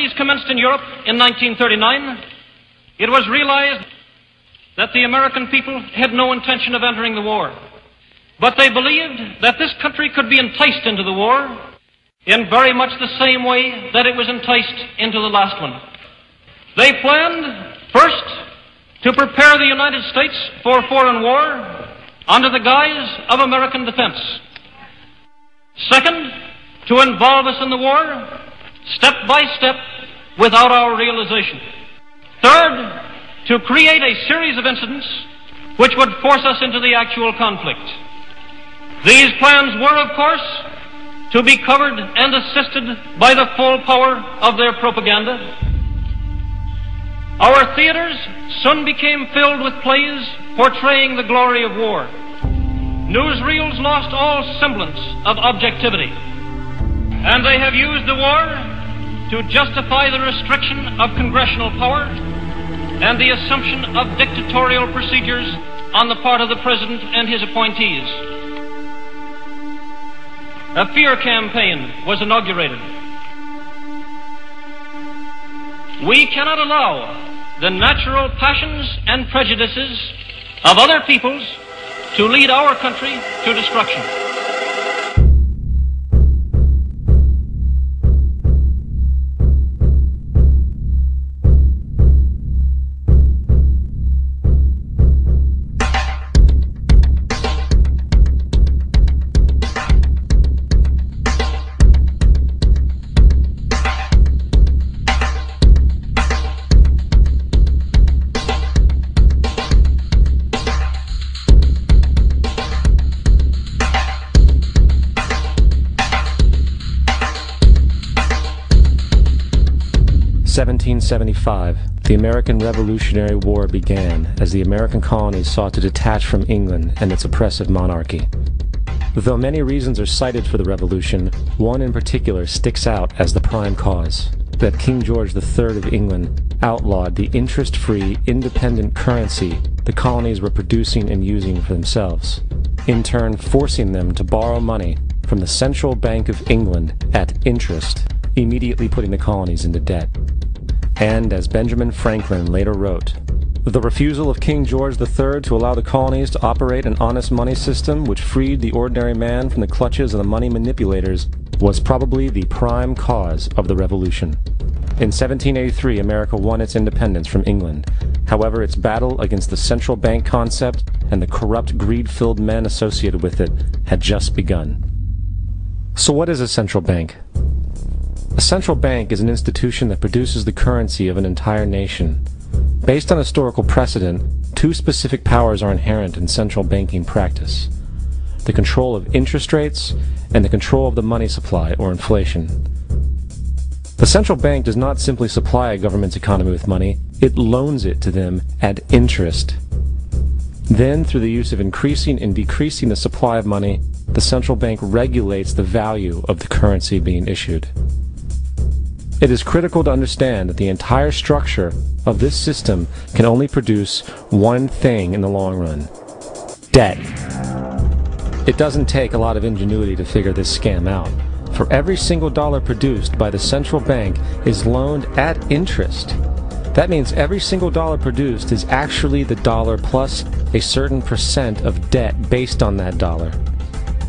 hostilities commenced in Europe in 1939, it was realized that the American people had no intention of entering the war. But they believed that this country could be enticed into the war in very much the same way that it was enticed into the last one. They planned, first, to prepare the United States for foreign war under the guise of American defense. Second, to involve us in the war step by step without our realization. Third, to create a series of incidents which would force us into the actual conflict. These plans were, of course, to be covered and assisted by the full power of their propaganda. Our theaters soon became filled with plays portraying the glory of war. Newsreels lost all semblance of objectivity, and they have used the war to justify the restriction of congressional power and the assumption of dictatorial procedures on the part of the President and his appointees. A fear campaign was inaugurated. We cannot allow the natural passions and prejudices of other peoples to lead our country to destruction. 1775, the American Revolutionary War began as the American colonies sought to detach from England and its oppressive monarchy. Though many reasons are cited for the revolution, one in particular sticks out as the prime cause: that King George III of England outlawed the interest-free, independent currency the colonies were producing and using for themselves, in turn forcing them to borrow money from the Central Bank of England at interest, immediately putting the colonies into debt. And, as Benjamin Franklin later wrote, the refusal of King George III to allow the colonies to operate an honest money system which freed the ordinary man from the clutches of the money manipulators was probably the prime cause of the Revolution. In 1783, America won its independence from England. However, its battle against the central bank concept and the corrupt, greed-filled men associated with it had just begun. So what is a central bank? A central bank is an institution that produces the currency of an entire nation. Based on historical precedent, two specific powers are inherent in central banking practice: the control of interest rates and the control of the money supply, or inflation. The central bank does not simply supply a government's economy with money, it loans it to them at interest. Then, through the use of increasing and decreasing the supply of money, the central bank regulates the value of the currency being issued. It is critical to understand that the entire structure of this system can only produce one thing in the long run: debt. It doesn't take a lot of ingenuity to figure this scam out. For every single dollar produced by the central bank is loaned at interest. That means every single dollar produced is actually the dollar plus a certain percent of debt based on that dollar.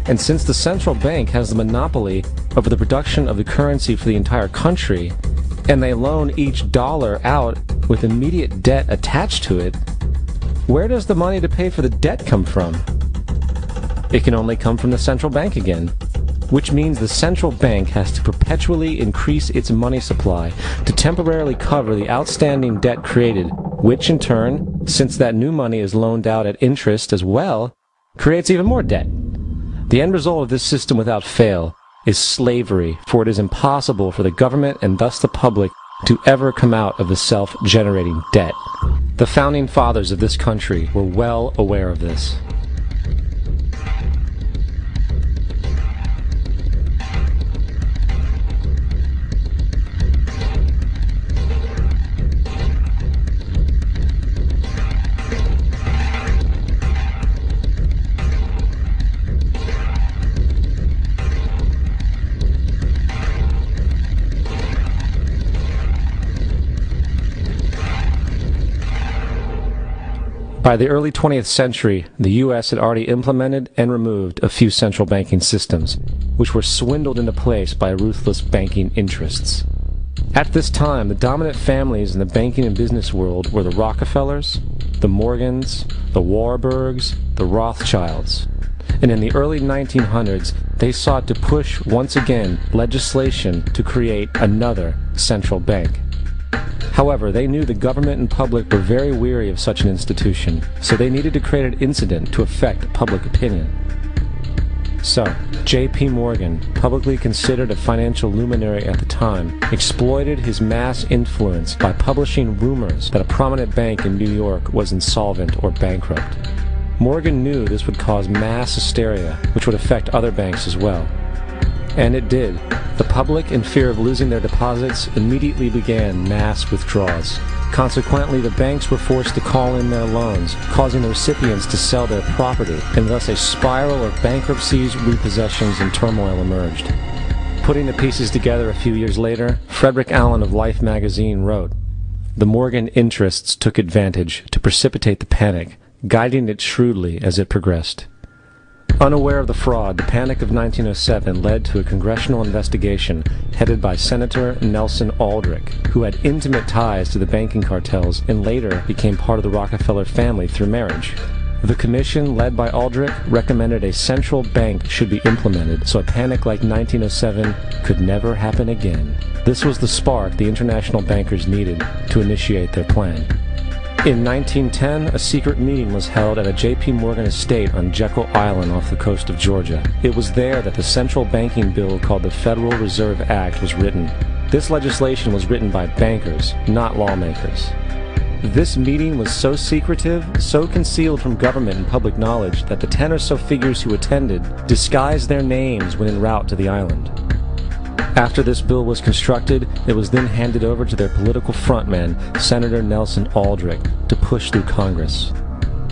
And since the central bank has the monopoly over the production of the currency for the entire country, and they loan each dollar out with immediate debt attached to it, where does the money to pay for the debt come from? It can only come from the central bank again, which means the central bank has to perpetually increase its money supply to temporarily cover the outstanding debt created, which in turn, since that new money is loaned out at interest as well, creates even more debt. The end result of this system without fail is slavery, for it is impossible for the government and thus the public to ever come out of the self-generating debt. The founding fathers of this country were well aware of this. By the early 20th century, the U.S. had already implemented and removed a few central banking systems, which were swindled into place by ruthless banking interests. At this time, the dominant families in the banking and business world were the Rockefellers, the Morgans, the Warburgs, the Rothschilds. And in the early 1900s, they sought to push, once again, legislation to create another central bank. However, they knew the government and public were very weary of such an institution, so they needed to create an incident to affect public opinion. So, J.P. Morgan, publicly considered a financial luminary at the time, exploited his mass influence by publishing rumors that a prominent bank in New York was insolvent or bankrupt. Morgan knew this would cause mass hysteria, which would affect other banks as well. And it did. The public, in fear of losing their deposits, immediately began mass withdrawals. Consequently, the banks were forced to call in their loans, causing the recipients to sell their property, and thus a spiral of bankruptcies, repossessions, and turmoil emerged. Putting the pieces together a few years later, Frederick Allen of Life magazine wrote, "The Morgan interests took advantage to precipitate the panic, guiding it shrewdly as it progressed." Unaware of the fraud, the Panic of 1907 led to a congressional investigation headed by Senator Nelson Aldrich, who had intimate ties to the banking cartels and later became part of the Rockefeller family through marriage. The commission, led by Aldrich, recommended a central bank should be implemented so a panic like 1907 could never happen again. This was the spark the international bankers needed to initiate their plan. In 1910, a secret meeting was held at a J.P. Morgan estate on Jekyll Island off the coast of Georgia. It was there that the central banking bill called the Federal Reserve Act was written. This legislation was written by bankers, not lawmakers. This meeting was so secretive, so concealed from government and public knowledge that the 10 or so figures who attended disguised their names when en route to the island. After this bill was constructed, it was then handed over to their political frontman, Senator Nelson Aldrich, to push through Congress.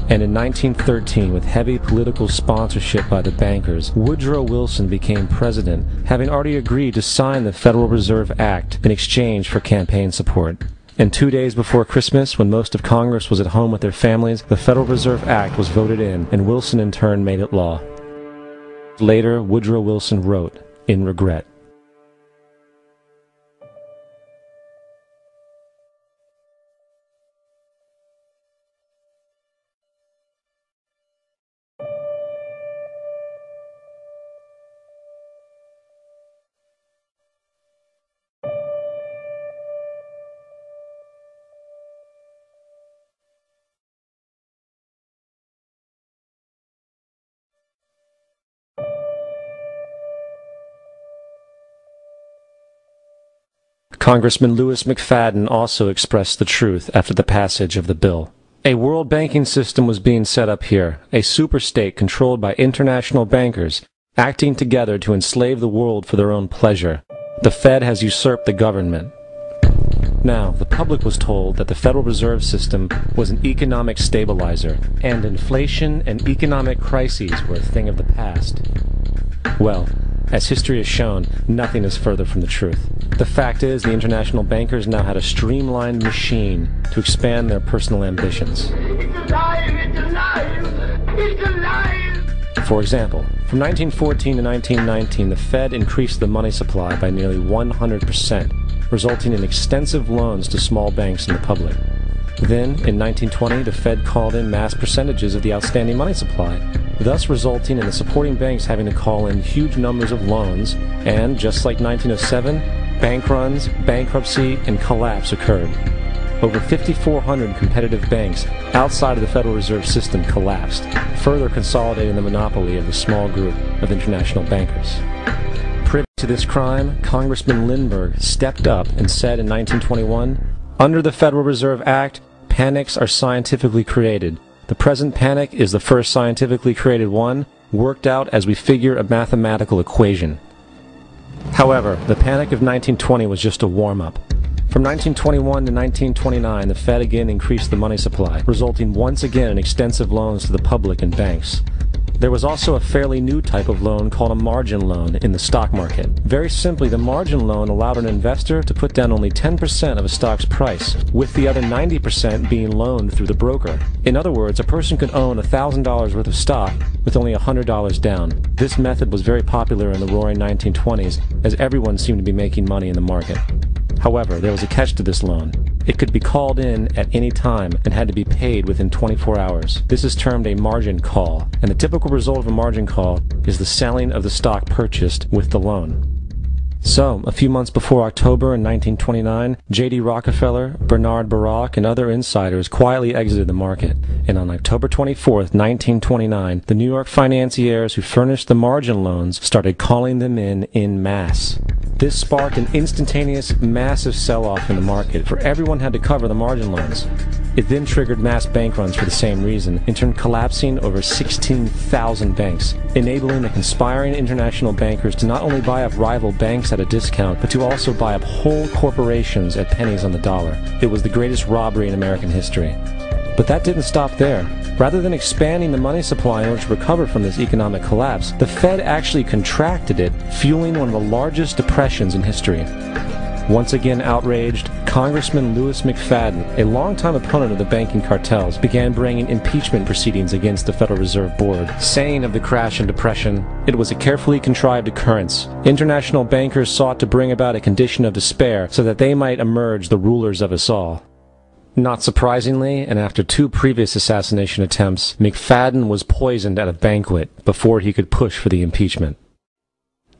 And in 1913, with heavy political sponsorship by the bankers, Woodrow Wilson became president, having already agreed to sign the Federal Reserve Act in exchange for campaign support. And 2 days before Christmas, when most of Congress was at home with their families, the Federal Reserve Act was voted in, and Wilson in turn made it law. Later, Woodrow Wilson wrote, in regret, Congressman Louis McFadden also expressed the truth after the passage of the bill. A world banking system was being set up here, a superstate controlled by international bankers, acting together to enslave the world for their own pleasure. The Fed has usurped the government. Now, the public was told that the Federal Reserve System was an economic stabilizer, and inflation and economic crises were a thing of the past. Well, as history has shown, nothing is further from the truth. The fact is, the international bankers now had a streamlined machine to expand their personal ambitions. It's alive! It's alive! It's alive! For example, from 1914 to 1919, the Fed increased the money supply by nearly 100%, resulting in extensive loans to small banks and the public. Then, in 1920, the Fed called in mass percentages of the outstanding money supply, thus resulting in the supporting banks having to call in huge numbers of loans, and, just like 1907, bank runs, bankruptcy, and collapse occurred. Over 5,400 competitive banks outside of the Federal Reserve System collapsed, further consolidating the monopoly of the small group of international bankers. Privy to this crime, Congressman Lindbergh stepped up and said in 1921, "Under the Federal Reserve Act, panics are scientifically created. The present panic is the first scientifically created one, worked out as we figure a mathematical equation." However, the panic of 1920 was just a warm-up. From 1921 to 1929, the Fed again increased the money supply, resulting once again in extensive loans to the public and banks. There was also a fairly new type of loan called a margin loan in the stock market. Very simply, the margin loan allowed an investor to put down only 10% of a stock's price, with the other 90% being loaned through the broker. In other words, a person could own $1,000 worth of stock with only $100 down. This method was very popular in the roaring 1920s, as everyone seemed to be making money in the market. However, there was a catch to this loan. It could be called in at any time and had to be paid within 24 hours. This is termed a margin call, and the typical result of a margin call is the selling of the stock purchased with the loan. So, a few months before October in 1929, J.D. Rockefeller, Bernard Baruch, and other insiders quietly exited the market, and on October 24, 1929, the New York financiers who furnished the margin loans started calling them in masse. This sparked an instantaneous, massive sell-off in the market, for everyone had to cover the margin loans. It then triggered mass bank runs for the same reason, in turn collapsing over 16,000 banks, enabling the conspiring international bankers to not only buy up rival banks at a discount, but to also buy up whole corporations at pennies on the dollar. It was the greatest robbery in American history. But that didn't stop there. Rather than expanding the money supply in order to recover from this economic collapse, the Fed actually contracted it, fueling one of the largest depressions in history. Once again outraged, Congressman Louis McFadden, a longtime opponent of the banking cartels, began bringing impeachment proceedings against the Federal Reserve Board, saying of the crash and depression, it was a carefully contrived occurrence. International bankers sought to bring about a condition of despair so that they might emerge the rulers of us all. Not surprisingly, and after 2 previous assassination attempts, McFadden was poisoned at a banquet before he could push for the impeachment.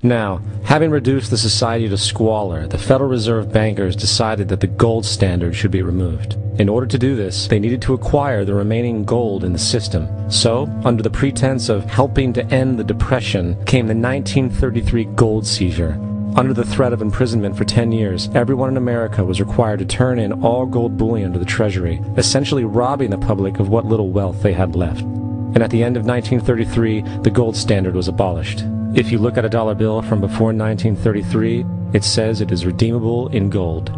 Now, having reduced the society to squalor, the Federal Reserve bankers decided that the gold standard should be removed. In order to do this, they needed to acquire the remaining gold in the system. So, under the pretense of helping to end the Depression, came the 1933 gold seizure. Under the threat of imprisonment for 10 years, everyone in America was required to turn in all gold bullion to the Treasury, essentially robbing the public of what little wealth they had left. And at the end of 1933, the gold standard was abolished. If you look at a dollar bill from before 1933, it says it is redeemable in gold.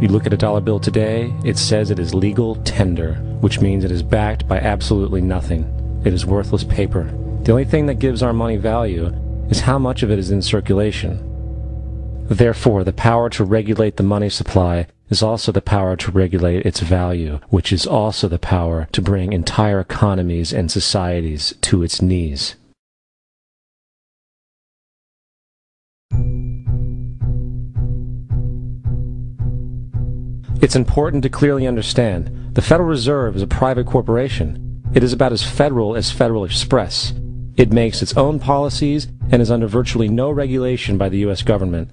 You look at a dollar bill today, it says it is legal tender, which means it is backed by absolutely nothing. It is worthless paper. The only thing that gives our money value is how much of it is in circulation. Therefore, the power to regulate the money supply is also the power to regulate its value, which is also the power to bring entire economies and societies to its knees. It's important to clearly understand, the Federal Reserve is a private corporation. It is about as Federal Express. It makes its own policies and is under virtually no regulation by the U.S. government.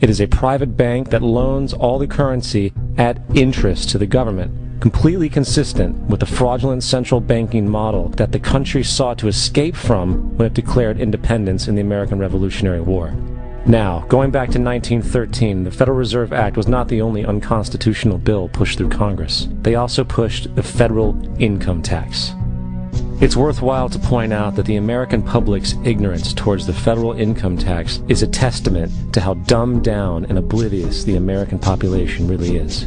It is a private bank that loans all the currency at interest to the government, completely consistent with the fraudulent central banking model that the country sought to escape from when it declared independence in the American Revolutionary War. Now, going back to 1913, the Federal Reserve Act was not the only unconstitutional bill pushed through Congress. They also pushed the federal income tax. It's worthwhile to point out that the American public's ignorance towards the federal income tax is a testament to how dumbed down and oblivious the American population really is.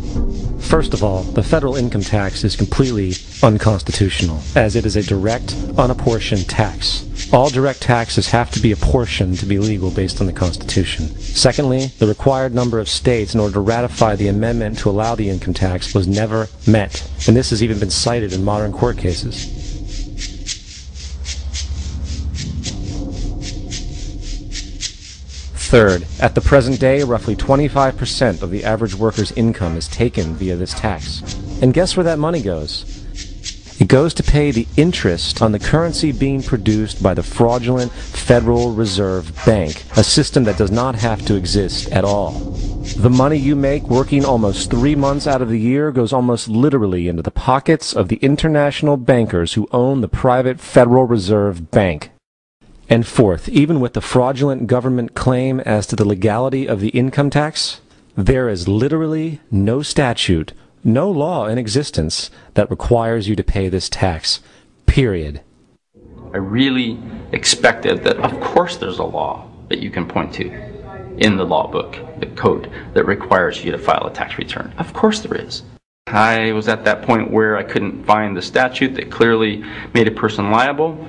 First of all, the federal income tax is completely unconstitutional, as it is a direct, unapportioned tax. All direct taxes have to be apportioned to be legal based on the Constitution. Secondly, the required number of states in order to ratify the amendment to allow the income tax was never met, and this has even been cited in modern court cases. Third, at the present day, roughly 25% of the average worker's income is taken via this tax. And guess where that money goes? It goes to pay the interest on the currency being produced by the fraudulent Federal Reserve Bank, a system that does not have to exist at all. The money you make working almost 3 months out of the year goes almost literally into the pockets of the international bankers who own the private Federal Reserve Bank. And fourth, even with the fraudulent government claim as to the legality of the income tax, there is literally no statute, no law in existence that requires you to pay this tax, period. I really expected that, of course, there's a law that you can point to in the law book, the code, that requires you to file a tax return. Of course there is. I was at that point where I couldn't find the statute that clearly made a person liable.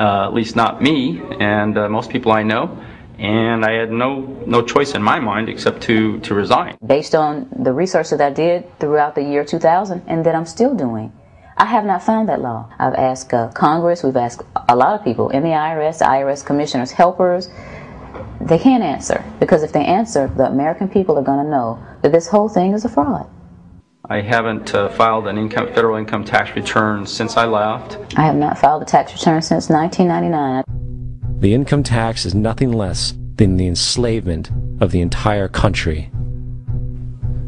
at least not me and most people I know. And I had no choice in my mind except to resign. Based on the research that I did throughout the year 2000 and that I'm still doing, I have not found that law. I've asked Congress, we've asked a lot of people in the IRS commissioners, helpers. They can't answer, because if they answer, the American people are going to know that this whole thing is a fraud. I haven't filed an federal income tax return since I left. I have not filed a tax return since 1999. The income tax is nothing less than the enslavement of the entire country.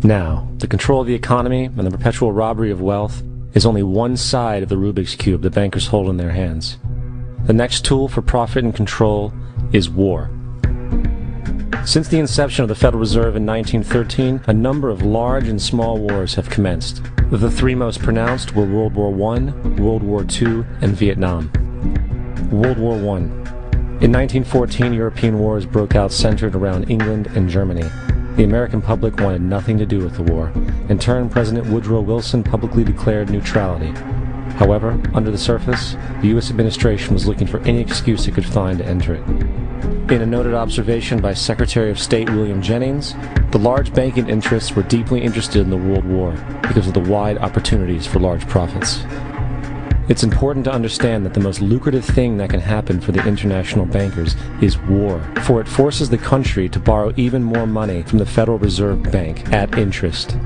Now, the control of the economy and the perpetual robbery of wealth is only one side of the Rubik's Cube the bankers hold in their hands. The next tool for profit and control is war. Since the inception of the Federal Reserve in 1913, a number of large and small wars have commenced. The three most pronounced were World War I, World War II, and Vietnam. World War I. In 1914, European wars broke out centered around England and Germany. The American public wanted nothing to do with the war. In turn, President Woodrow Wilson publicly declared neutrality. However, under the surface, the U.S. administration was looking for any excuse it could find to enter it. In a noted observation by Secretary of State William Jennings, the large banking interests were deeply interested in the World War because of the wide opportunities for large profits. It's important to understand that the most lucrative thing that can happen for the international bankers is war, for it forces the country to borrow even more money from the Federal Reserve Bank at interest.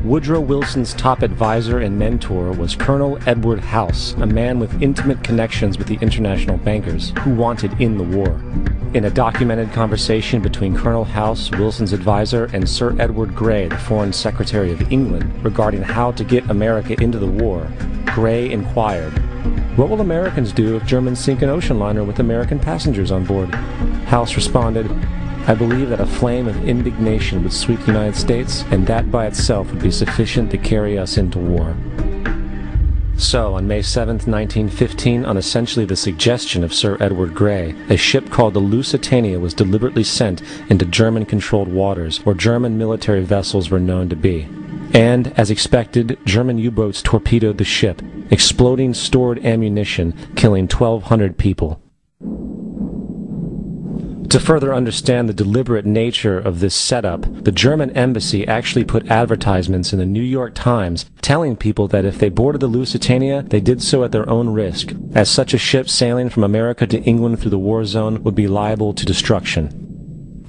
Woodrow Wilson's top advisor and mentor was Colonel Edward House, a man with intimate connections with the international bankers who wanted in the war. In a documented conversation between Colonel House, Wilson's advisor, and Sir Edward Grey, the Foreign Secretary of England, regarding how to get America into the war, Grey inquired, "What will Americans do if Germans sink an ocean liner with American passengers on board?" House responded, "I believe that a flame of indignation would sweep the United States, and that by itself would be sufficient to carry us into war." So, on May 7, 1915, on essentially the suggestion of Sir Edward Grey, a ship called the Lusitania was deliberately sent into German-controlled waters, where German military vessels were known to be. And, as expected, German U-boats torpedoed the ship, exploding stored ammunition, killing 1,200 people. To further understand the deliberate nature of this setup, the German embassy actually put advertisements in the New York Times telling people that if they boarded the Lusitania, they did so at their own risk, as such a ship sailing from America to England through the war zone would be liable to destruction.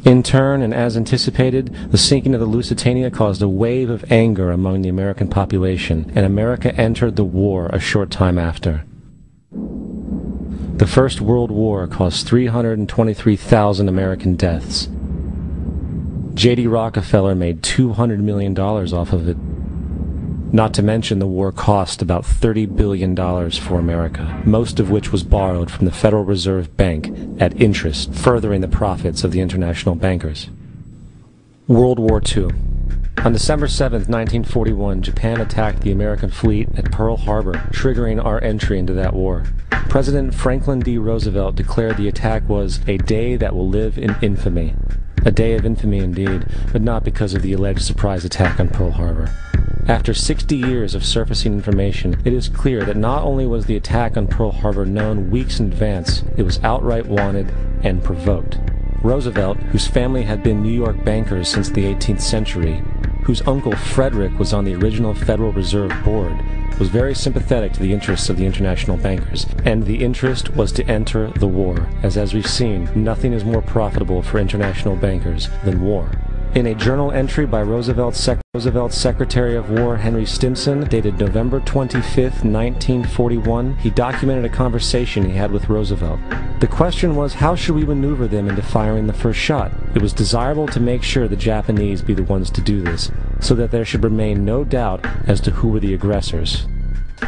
In turn, and as anticipated, the sinking of the Lusitania caused a wave of anger among the American population, and America entered the war a short time after. The First World War caused 323,000 American deaths. J.D. Rockefeller made $200 million off of it. Not to mention the war cost about $30 billion for America, most of which was borrowed from the Federal Reserve Bank at interest, furthering the profits of the international bankers. World War II. On December 7, 1941, Japan attacked the American fleet at Pearl Harbor, triggering our entry into that war. President Franklin D. Roosevelt declared the attack was a day that will live in infamy. A day of infamy indeed, but not because of the alleged surprise attack on Pearl Harbor. After 60 years of surfacing information, it is clear that not only was the attack on Pearl Harbor known weeks in advance, it was outright wanted and provoked. Roosevelt, whose family had been New York bankers since the 18th century, whose uncle Frederick was on the original Federal Reserve Board, was very sympathetic to the interests of the international bankers, and the interest was to enter the war, as we've seen, nothing is more profitable for international bankers than war. In a journal entry by Roosevelt's Secretary of War Henry Stimson, dated November 25, 1941, he documented a conversation he had with Roosevelt. The question was, how should we maneuver them into firing the first shot? It was desirable to make sure the Japanese be the ones to do this, so that there should remain no doubt as to who were the aggressors.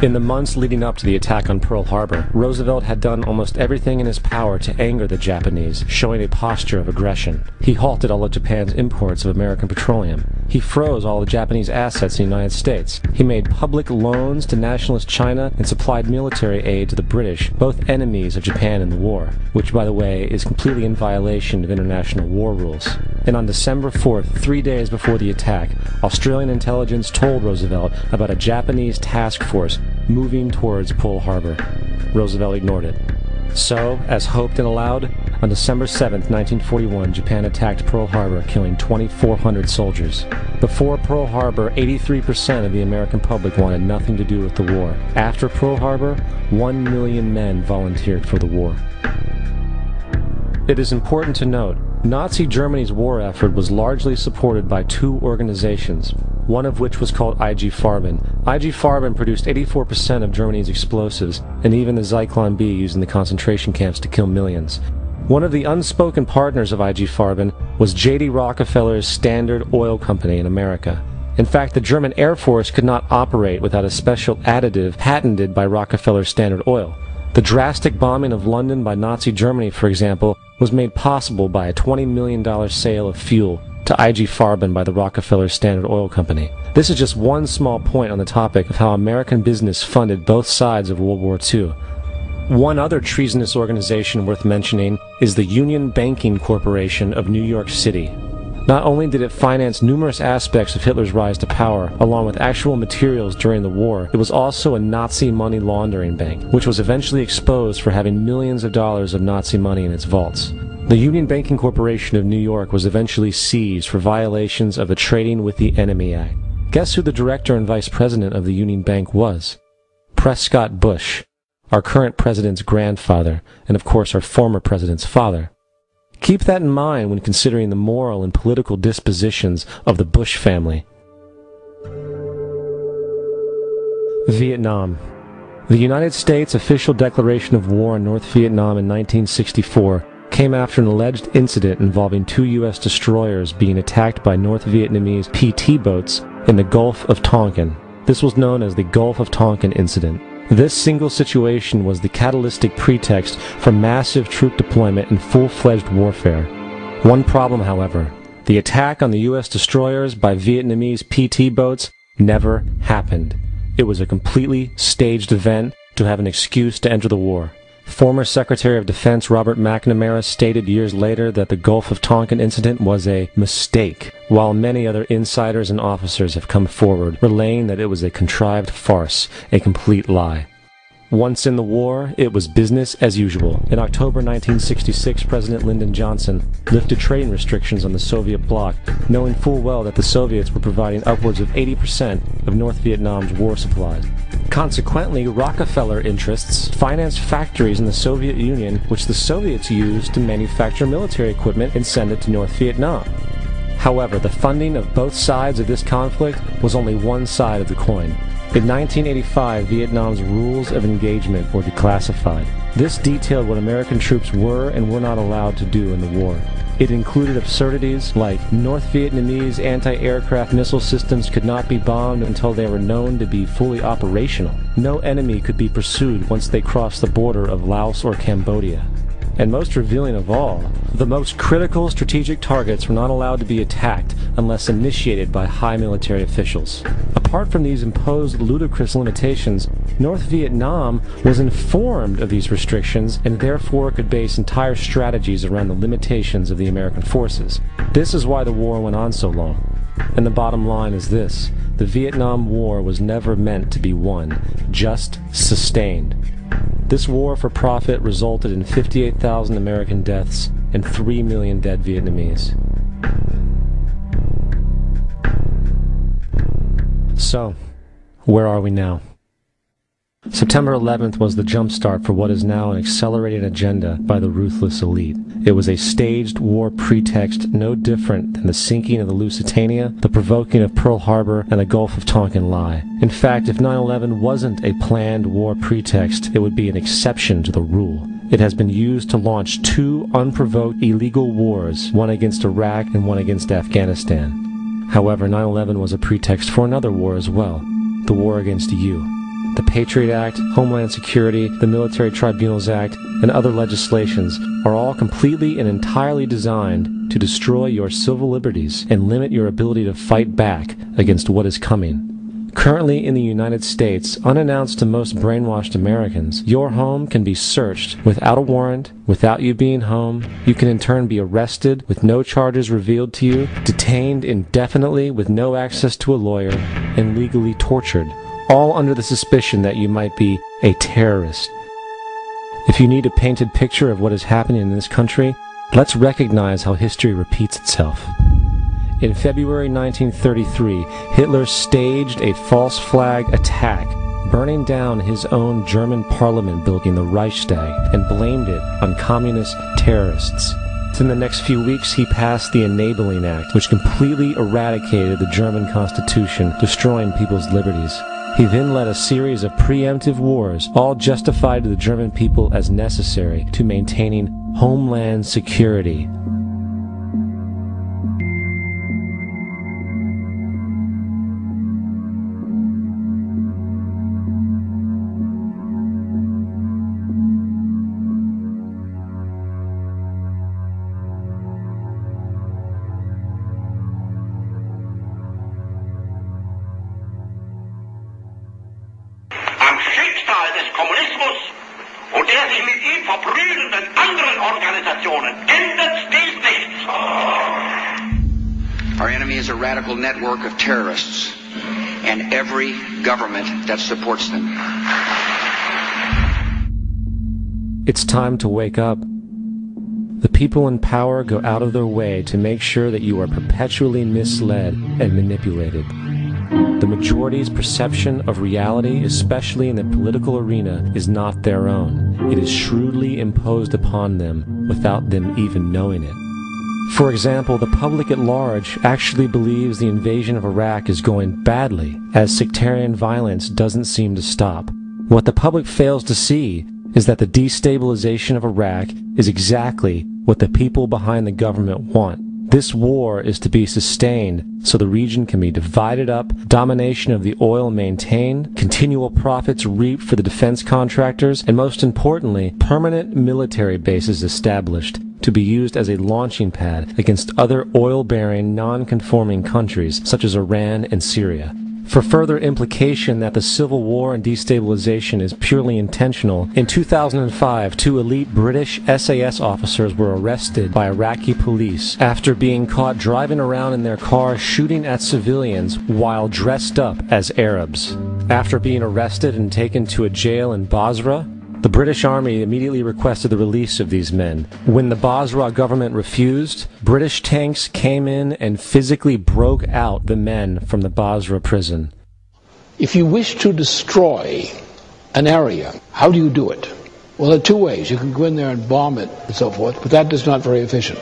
In the months leading up to the attack on Pearl Harbor, Roosevelt had done almost everything in his power to anger the Japanese, showing a posture of aggression. He halted all of Japan's imports of American petroleum. He froze all the Japanese assets in the United States. He made public loans to nationalist China and supplied military aid to the British, both enemies of Japan in the war, which, by the way, is completely in violation of international war rules. And on December 4th, 3 days before the attack, Australian intelligence told Roosevelt about a Japanese task force moving towards Pearl Harbor. Roosevelt ignored it. So, as hoped and allowed, on December 7, 1941, Japan attacked Pearl Harbor, killing 2,400 soldiers. Before Pearl Harbor, 83% of the American public wanted nothing to do with the war. After Pearl Harbor, 1 million men volunteered for the war. It is important to note, Nazi Germany's war effort was largely supported by two organizations, one of which was called IG Farben. IG Farben produced 84% of Germany's explosives, and even the Zyklon B used in the concentration camps to kill millions. One of the unspoken partners of IG Farben was J.D. Rockefeller's Standard Oil Company in America. In fact, the German Air Force could not operate without a special additive patented by Rockefeller's Standard Oil. The drastic bombing of London by Nazi Germany, for example, was made possible by a $20 million sale of fuel to IG Farben by the Rockefeller Standard Oil Company. This is just one small point on the topic of how American business funded both sides of World War II. One other treasonous organization worth mentioning is the Union Banking Corporation of New York City. Not only did it finance numerous aspects of Hitler's rise to power, along with actual materials during the war, it was also a Nazi money laundering bank, which was eventually exposed for having millions of dollars of Nazi money in its vaults. The Union Banking Corporation of New York was eventually seized for violations of the Trading with the Enemy Act. Guess who the director and vice president of the Union Bank was? Prescott Bush, our current president's grandfather, and of course our former president's father. Keep that in mind when considering the moral and political dispositions of the Bush family. Vietnam. The United States' official declaration of war on North Vietnam in 1964 came after an alleged incident involving two U.S. destroyers being attacked by North Vietnamese PT boats in the Gulf of Tonkin. This was known as the Gulf of Tonkin incident. This single situation was the catalytic pretext for massive troop deployment and full-fledged warfare. One problem, however, the attack on the U.S. destroyers by Vietnamese PT boats never happened. It was a completely staged event to have an excuse to enter the war. Former Secretary of Defense Robert McNamara stated years later that the Gulf of Tonkin incident was a mistake, while many other insiders and officers have come forward, relaying that it was a contrived farce, a complete lie. Once in the war, it was business as usual. In October 1966, President Lyndon Johnson lifted trading restrictions on the Soviet bloc, knowing full well that the Soviets were providing upwards of 80% of North Vietnam's war supplies. Consequently, Rockefeller interests financed factories in the Soviet Union, which the Soviets used to manufacture military equipment and send it to North Vietnam. However, the funding of both sides of this conflict was only one side of the coin. In 1985, Vietnam's rules of engagement were declassified. This detailed what American troops were and were not allowed to do in the war. It included absurdities like North Vietnamese anti-aircraft missile systems could not be bombed until they were known to be fully operational. No enemy could be pursued once they crossed the border of Laos or Cambodia. And most revealing of all, the most critical strategic targets were not allowed to be attacked unless initiated by high military officials. Apart from these imposed ludicrous limitations, North Vietnam was informed of these restrictions and therefore could base entire strategies around the limitations of the American forces. This is why the war went on so long. And the bottom line is this: the Vietnam War was never meant to be won, just sustained. This war for profit resulted in 58,000 American deaths and 3 million dead Vietnamese. So, where are we now? September 11th was the jumpstart for what is now an accelerated agenda by the ruthless elite. It was a staged war pretext no different than the sinking of the Lusitania, the provoking of Pearl Harbor, and the Gulf of Tonkin lie. In fact, if 9/11 wasn't a planned war pretext, it would be an exception to the rule. It has been used to launch two unprovoked illegal wars, one against Iraq and one against Afghanistan. However, 9/11 was a pretext for another war as well, the war against you. The Patriot Act, Homeland Security, the Military Tribunals Act, and other legislations are all completely and entirely designed to destroy your civil liberties and limit your ability to fight back against what is coming. Currently in the United States, unannounced to most brainwashed Americans, your home can be searched without a warrant, without you being home. You can in turn be arrested with no charges revealed to you, detained indefinitely with no access to a lawyer, and legally tortured, all under the suspicion that you might be a terrorist. If you need a painted picture of what is happening in this country, let's recognize how history repeats itself. In February 1933, Hitler staged a false flag attack, burning down his own German parliament building, the Reichstag, and blamed it on communist terrorists. In the next few weeks, he passed the Enabling Act, which completely eradicated the German Constitution, destroying people's liberties. He then led a series of preemptive wars, all justified to the German people as necessary to maintaining homeland security. Our enemy is a radical network of terrorists and every government that supports them. It's time to wake up. The people in power go out of their way to make sure that you are perpetually misled and manipulated. The majority's perception of reality, especially in the political arena, is not their own. It is shrewdly imposed upon them without them even knowing it. For example, the public at large actually believes the invasion of Iraq is going badly, as sectarian violence doesn't seem to stop. What the public fails to see is that the destabilization of Iraq is exactly what the people behind the government want. This war is to be sustained so the region can be divided up, domination of the oil maintained, continual profits reaped for the defense contractors, and most importantly, permanent military bases established to be used as a launching pad against other oil-bearing, non-conforming countries such as Iran and Syria. For further implication that the civil war and destabilization is purely intentional, in 2005, 2 elite British SAS officers were arrested by Iraqi police after being caught driving around in their car shooting at civilians while dressed up as Arabs. After being arrested and taken to a jail in Basra, the British Army immediately requested the release of these men. When the Basra government refused, British tanks came in and physically broke out the men from the Basra prison. If you wish to destroy an area, how do you do it? Well, there are 2 ways. You can go in there and bomb it and so forth, but that is not very efficient.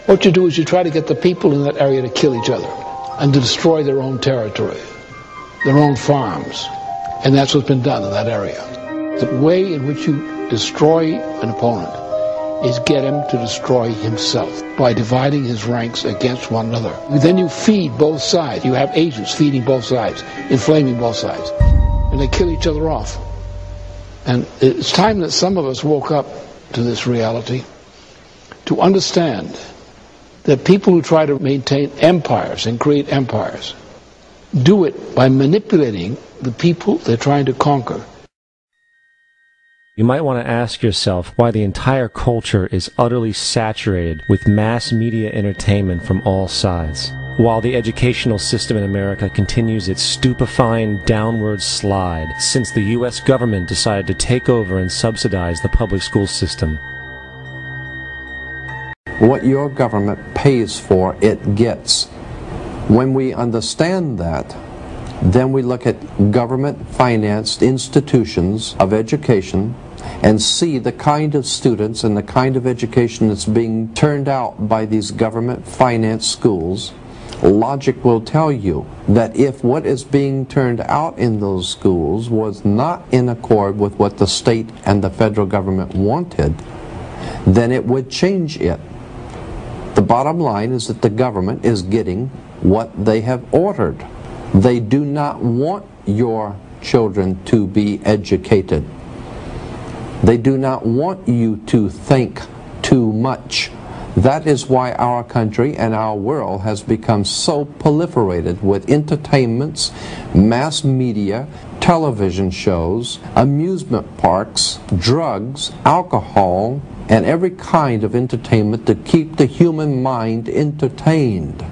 What you do is you try to get the people in that area to kill each other and to destroy their own territory, their own farms. And that's what's been done in that area. The way in which you destroy an opponent is get him to destroy himself by dividing his ranks against one another. Then you feed both sides. You have agents feeding both sides, inflaming both sides. And they kill each other off. And it's time that some of us woke up to this reality, to understand that people who try to maintain empires and create empires do it by manipulating the people they're trying to conquer. You might want to ask yourself why the entire culture is utterly saturated with mass media entertainment from all sides, while the educational system in America continues its stupefying downward slide since the U.S. government decided to take over and subsidize the public school system. What your government pays for, it gets. When we understand that, then we look at government-financed institutions of education and see the kind of students and the kind of education that's being turned out by these government-financed schools. Logic will tell you that if what is being turned out in those schools was not in accord with what the state and the federal government wanted, then it would change it. The bottom line is that the government is getting what they have ordered. They do not want your children to be educated. They do not want you to think too much. That is why our country and our world has become so proliferated with entertainments, mass media, television shows, amusement parks, drugs, alcohol, and every kind of entertainment to keep the human mind entertained,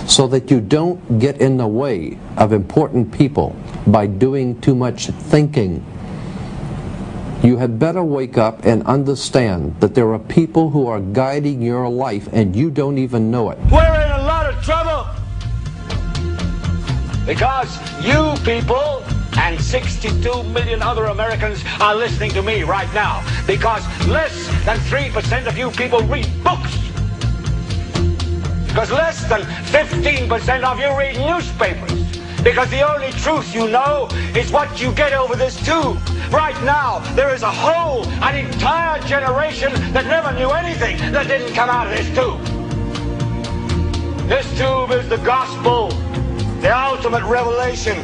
so that you don't get in the way of important people by doing too much thinking. You had better wake up and understand that there are people who are guiding your life and you don't even know it. We're in a lot of trouble because you people and 62 million other Americans are listening to me right now, because less than 3% of you people read books, because less than 15% of you read newspapers, because the only truth you know is what you get over this tube. Right now, there is an entire generation that never knew anything that didn't come out of this tube. This tube is the gospel, the ultimate revelation.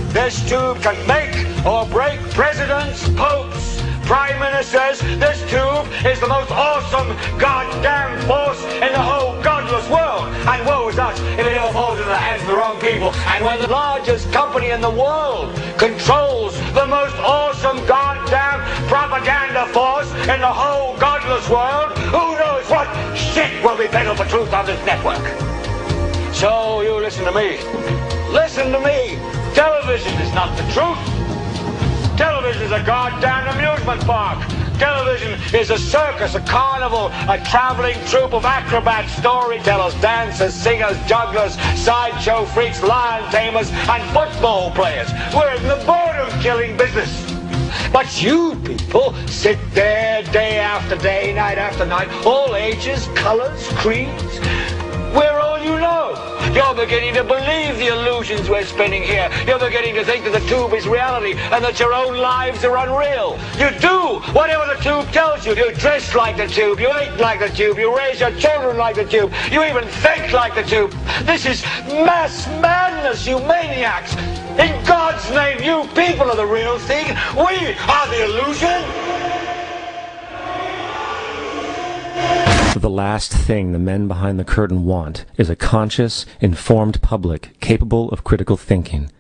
This tube can make or break presidents, popes, prime ministers. This tube is the most awesome goddamn force in the whole godless world. And woe is us if it ever falls into the hands of the wrong people. And when the largest company in the world controls the most awesome goddamn propaganda force in the whole godless world, who knows what shit will be peddled for truth on this network. So you listen to me. Listen to me. Television is not the truth. Television is a goddamn amusement park. Television is a circus, a carnival, a traveling troupe of acrobats, storytellers, dancers, singers, jugglers, sideshow freaks, lion tamers, and football players. We're in the boredom-killing business. But you people sit there day after day, night after night, all ages, colors, creeds. We're all you know. You're beginning to believe the illusions we're spinning here. You're beginning to think that the tube is reality and that your own lives are unreal. You do whatever the tube tells you. You dress like the tube. You eat like the tube. You raise your children like the tube. You even think like the tube. This is mass madness, you maniacs. In God's name, you people are the real thing. We are the illusion. The last thing the men behind the curtain want is a conscious, informed public capable of critical thinking,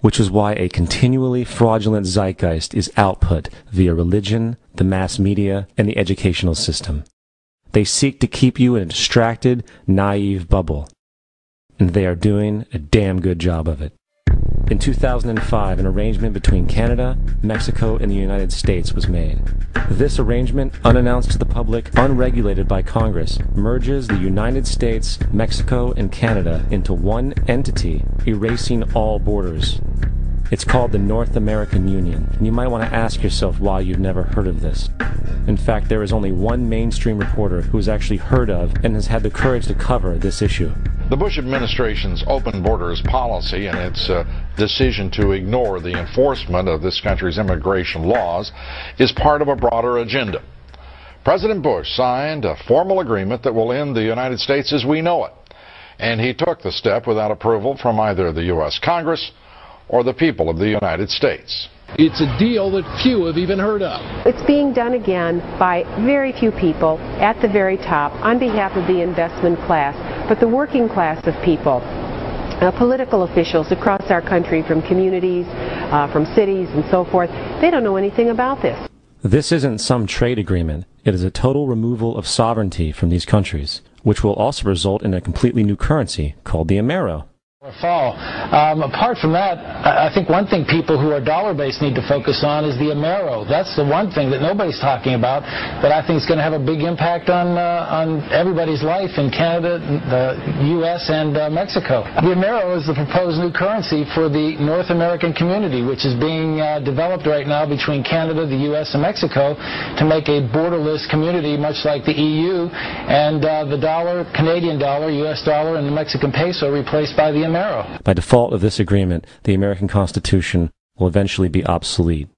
which is why a continually fraudulent zeitgeist is output via religion, the mass media, and the educational system. They seek to keep you in a distracted, naive bubble, and they are doing a damn good job of it. In 2005, an arrangement between Canada, Mexico, and the United States was made. This arrangement, unannounced to the public, unregulated by Congress, merges the United States, Mexico, and Canada into one entity, erasing all borders. It's called the North American Union, and you might want to ask yourself why you've never heard of this. In fact, there is only one mainstream reporter who has actually heard of and has had the courage to cover this issue. The Bush administration's open borders policy and its decision to ignore the enforcement of this country's immigration laws is part of a broader agenda. President Bush signed a formal agreement that will end the United States as we know it, and he took the step without approval from either the U.S. Congress or the people of the United States. It's a deal that few have even heard of. It's being done again by very few people at the very top on behalf of the investment class, but the working class of people, political officials across our country, from communities, from cities and so forth, they don't know anything about this. This isn't some trade agreement. It is a total removal of sovereignty from these countries, which will also result in a completely new currency called the Amero. Fall. Apart from that, I think one thing people who are dollar-based need to focus on is the Amero. That's the one thing that nobody's talking about, but I think it's going to have a big impact on everybody's life in Canada, the U.S., and Mexico. The Amero is the proposed new currency for the North American community, which is being developed right now between Canada, the U.S., and Mexico to make a borderless community, much like the EU, and the dollar, Canadian dollar, U.S. dollar, and the Mexican peso replaced by the Amero. By default of this agreement, the American Constitution will eventually be obsolete.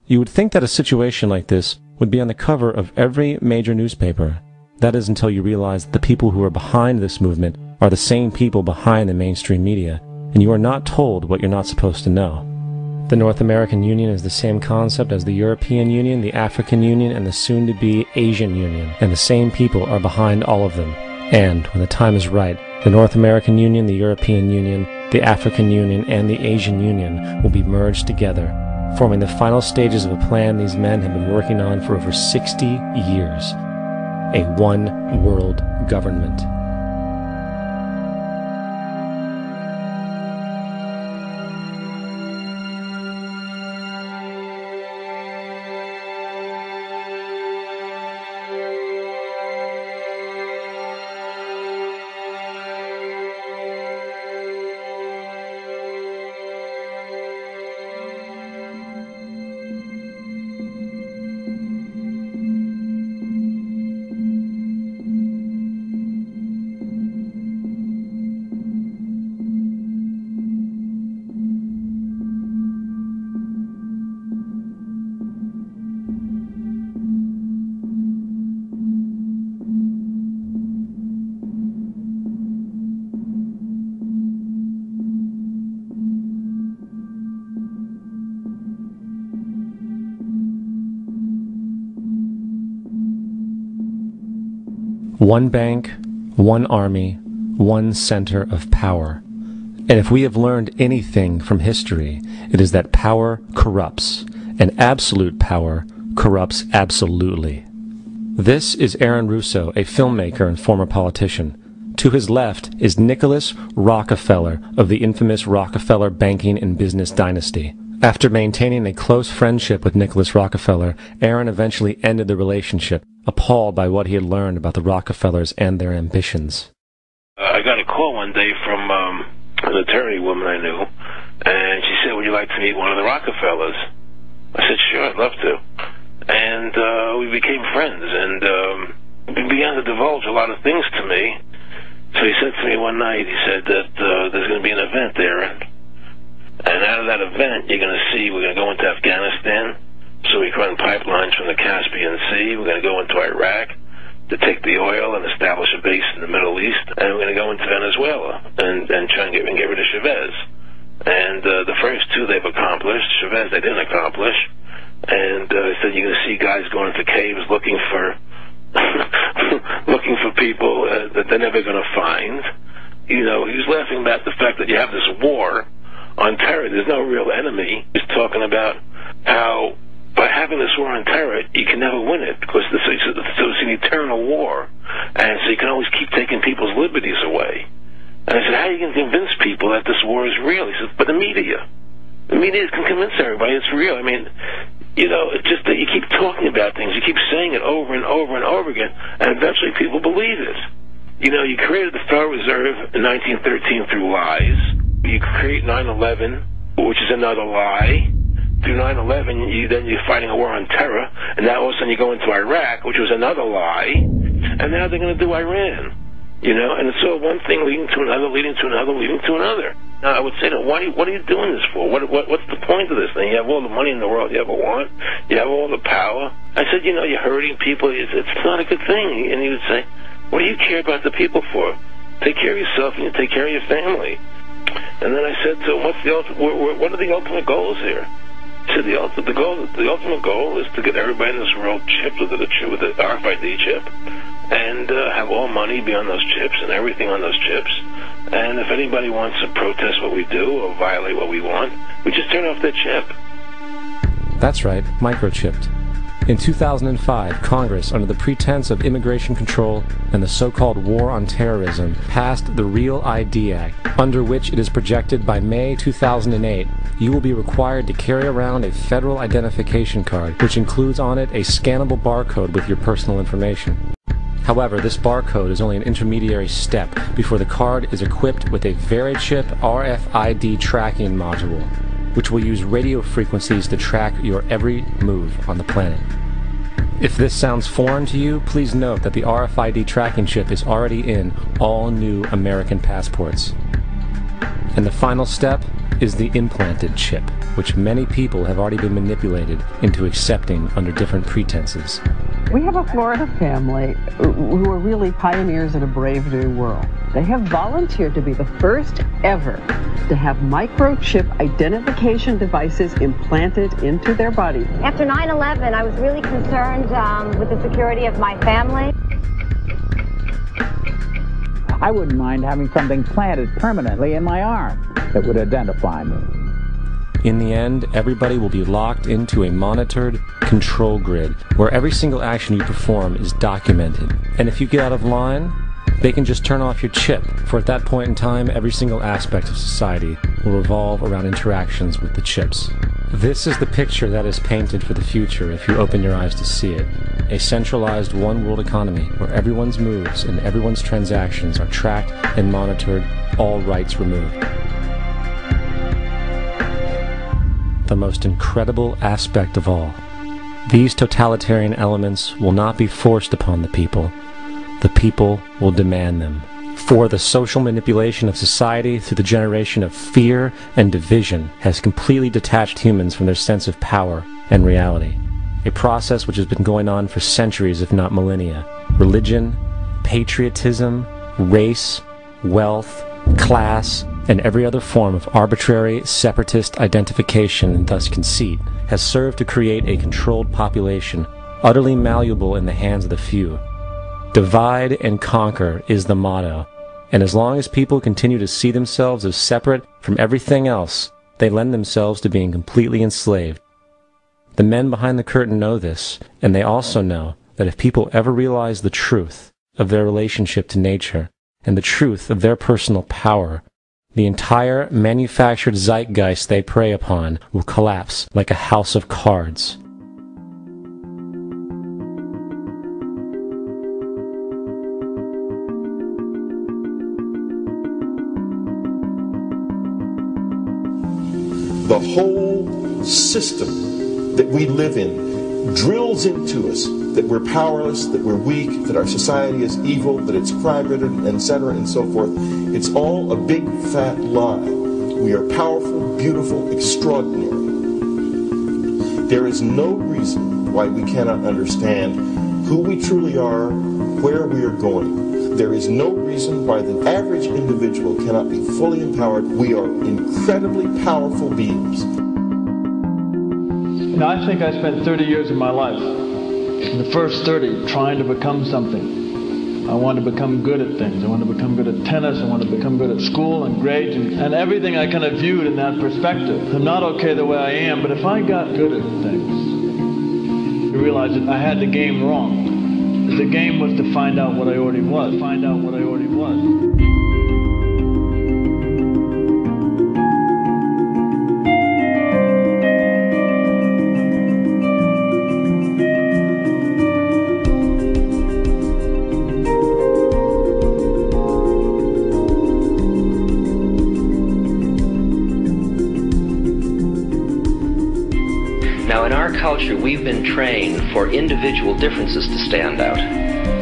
You would think that a situation like this would be on the cover of every major newspaper. That is until you realize that the people who are behind this movement are the same people behind the mainstream media, and you are not told what you're not supposed to know. The North American Union is the same concept as the European Union, the African Union, and the soon-to-be Asian Union, and the same people are behind all of them. And, when the time is right, the North American Union, the European Union, the African Union, and the Asian Union will be merged together, forming the final stages of a plan these men have been working on for over 60 years. A one-world government. One bank, one army, one center of power. And if we have learned anything from history, it is that power corrupts, and absolute power corrupts absolutely. This is Aaron Russo, a filmmaker and former politician. To his left is Nicholas Rockefeller of the infamous Rockefeller banking and business dynasty. After maintaining a close friendship with Nicholas Rockefeller, Aaron eventually ended the relationship, appalled by what he had learned about the Rockefellers and their ambitions. I got a call one day from an attorney woman I knew, and she said, would you like to meet one of the Rockefellers? I said, sure, I'd love to. And we became friends, and he began to divulge a lot of things to me. So he said to me one night, he said that there's going to be an event there, and out of that event, you're going to see we're going to go into Afghanistan, so we can run pipelines from the Caspian Sea. We're going to go into Iraq to take the oil and establish a base in the Middle East, and we're going to go into Venezuela and try and get rid of Chavez. And the first two they've accomplished. Chavez they didn't accomplish. And he said you're going to see guys going into caves looking for looking for people that they're never going to find. You know, he was laughing about the fact that you have this war on terror. There's no real enemy. He's talking about how by having this war on terror, you can never win it because it's an eternal war. And so you can always keep taking people's liberties away. And I said, how are you going to convince people that this war is real? He said, but the media can convince everybody it's real. I mean, you know, it's just that you keep talking about things. You keep saying it over and over and over again, and eventually people believe it. You know, you created the Federal Reserve in 1913 through lies. You create 9/11, which is another lie. Through 9/11, then you're fighting a war on terror, and now all of a sudden you go into Iraq, which was another lie, and now they're going to do Iran. You know, and it's all one thing leading to another, leading to another, leading to another. Now, I would say to them, what are you doing this for? What's the point of this thing? You have all the money in the world you ever want. You have all the power. I said, you know, you're hurting people. It's not a good thing. And he would say, what do you care about the people for? Take care of yourself and you take care of your family. And then I said to him, what are the ultimate goals here? He said, the ultimate goal is to get everybody in this world chipped with the RFID chip, and have all money be on those chips and everything on those chips. And if anybody wants to protest what we do or violate what we want, we just turn off their chip. That's right, microchipped. In 2005, Congress, under the pretense of immigration control and the so-called war on terrorism, passed the Real ID Act, under which it is projected by May 2008, you will be required to carry around a federal identification card, which includes on it a scannable barcode with your personal information. However, this barcode is only an intermediary step before the card is equipped with a VeriChip RFID tracking module, which will use radio frequencies to track your every move on the planet. If this sounds foreign to you, please note that the RFID tracking chip is already in all new American passports. And the final step is the implanted chip, which many people have already been manipulated into accepting under different pretenses. We have a Florida family who are really pioneers in a brave new world. They have volunteered to be the first ever to have microchip identification devices implanted into their body. After 9/11, I was really concerned with the security of my family. I wouldn't mind having something planted permanently in my arm that would identify me. In the end, everybody will be locked into a monitored control grid where every single action you perform is documented. And if you get out of line, they can just turn off your chip, for at that point in time, every single aspect of society will revolve around interactions with the chips. This is the picture that is painted for the future if you open your eyes to see it. A centralized one-world economy where everyone's moves and everyone's transactions are tracked and monitored, all rights removed. The most incredible aspect of all. These totalitarian elements will not be forced upon the people. The people will demand them. For the social manipulation of society through the generation of fear and division has completely detached humans from their sense of power and reality. A process which has been going on for centuries, if not millennia. Religion, patriotism, race, wealth, class, and every other form of arbitrary, separatist identification and thus conceit has served to create a controlled population, utterly malleable in the hands of the few. Divide and conquer is the motto, and as long as people continue to see themselves as separate from everything else, they lend themselves to being completely enslaved. The men behind the curtain know this, and they also know that if people ever realize the truth of their relationship to nature and the truth of their personal power, the entire manufactured zeitgeist they prey upon will collapse like a house of cards. The whole system that we live in drills into us that we're powerless, that we're weak, that our society is evil, that it's crime-ridden, etc., and so forth. It's all a big, fat lie. We are powerful, beautiful, extraordinary. There is no reason why we cannot understand who we truly are, where we are going. There is no reason why the average individual cannot be fully empowered. We are incredibly powerful beings. You know, I think I spent 30 years of my life, in the first 30, trying to become something. I wanted to become good at things. I wanted to become good at tennis. I wanted to become good at school and grades and everything I kind of viewed in that perspective. I'm not okay the way I am, but if I got good at things, you realize that I had the game wrong. The game was to find out what I already was. Find out what I already was. Now, in our culture, we've been trained for individual differences to stand out.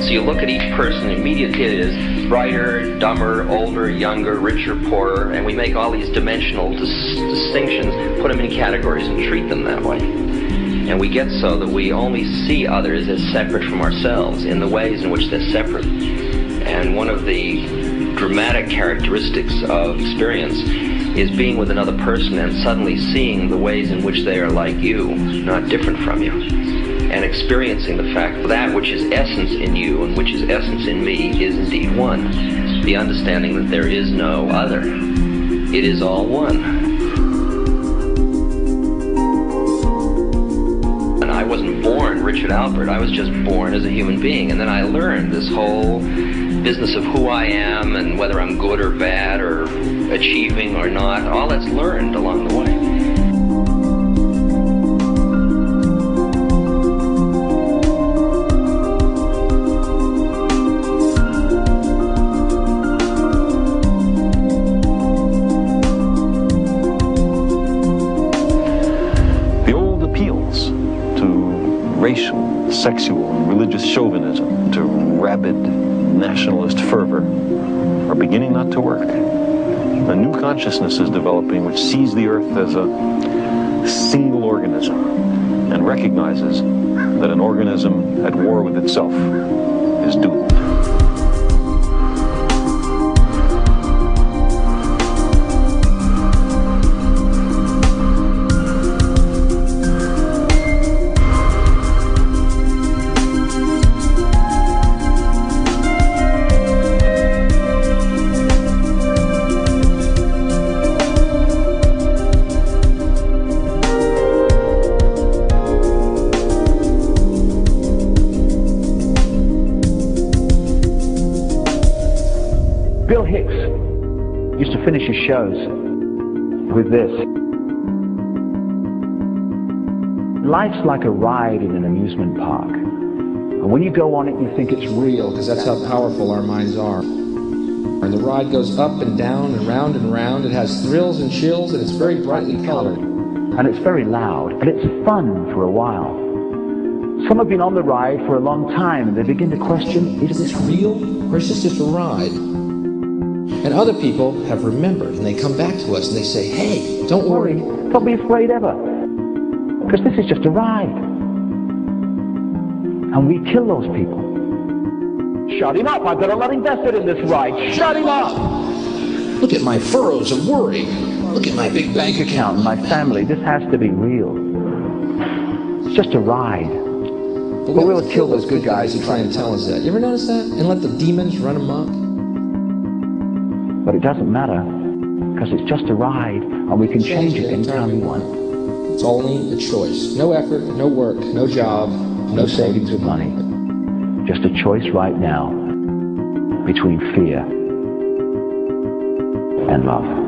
So you look at each person, immediately it is brighter, dumber, older, younger, richer, poorer, and we make all these dimensional distinctions, put them in categories and treat them that way. And we get so that we only see others as separate from ourselves in the ways in which they're separate. And one of the dramatic characteristics of experience is being with another person and suddenly seeing the ways in which they are like you, not different from you, and experiencing the fact that which is essence in you and which is essence in me is indeed one. The understanding that there is no other. It is all one. And I wasn't born Richard Albert, I was just born as a human being, and then I learned this whole business of who I am and whether I'm good or bad or achieving or not. All that's learned along the way. The old appeals to racial, sexual, and religious chauvinism, to rabid nationalist fervor, are beginning not to work. A new consciousness is developing which sees the earth as a single organism and recognizes that an organism at war with itself is doomed. Bill Hicks used to finish his shows with this. Life's like a ride in an amusement park. And when you go on it, you think it's real, because that's how powerful our minds are. And the ride goes up and down and round and round. It has thrills and chills, and it's very brightly colored. And it's very loud, and it's fun for a while. Some have been on the ride for a long time, and they begin to question, is this real, or is this just a ride? And other people have remembered, and they come back to us and they say, hey, don't worry. Don't be afraid ever, because this is just a ride. And we kill those people. Shut him up, I've got a lot invested in this ride. Shut him up! Look at my furrows of worry. Look at my big bank account. My family, this has to be real. It's just a ride. But we ought to kill those good guys who try and tell us that. You ever notice that? And let the demons run amok? But it doesn't matter, because it's just a ride, and we can change it anytime we want. It's only a choice. No effort, no work, no job, no savings of money. Just a choice right now between fear and love.